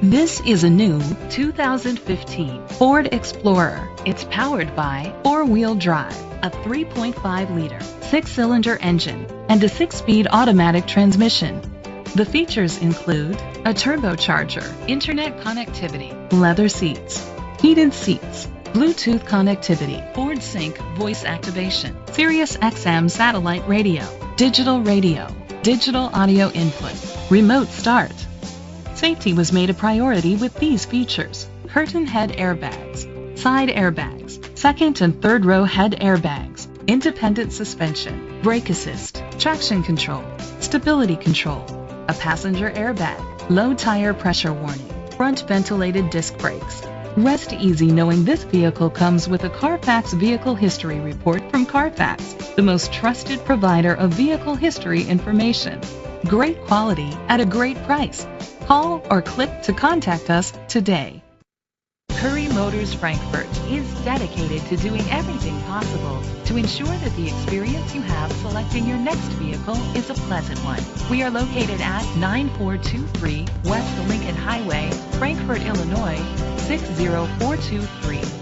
This is a new 2015 Ford Explorer. It's powered by four-wheel drive, a 3.5-liter, six-cylinder engine, and a six-speed automatic transmission. The features include a turbocharger, internet connectivity, leather seats, heated seats, Bluetooth connectivity, Ford Sync voice activation, Sirius XM satellite radio, digital audio input, remote start. Safety was made a priority with these features: curtain head airbags, side airbags, second and third row head airbags, independent suspension, brake assist, traction control, stability control, a passenger airbag, low tire pressure warning, front ventilated disc brakes. Rest easy knowing this vehicle comes with a Carfax Vehicle History Report from Carfax, the most trusted provider of vehicle history information. Great quality at a great price. Call or click to contact us today. Curry Motors Frankfort is dedicated to doing everything possible to ensure that the experience you have selecting your next vehicle is a pleasant one. We are located at 9423 West Lincoln Highway, Frankfort, Illinois 60423.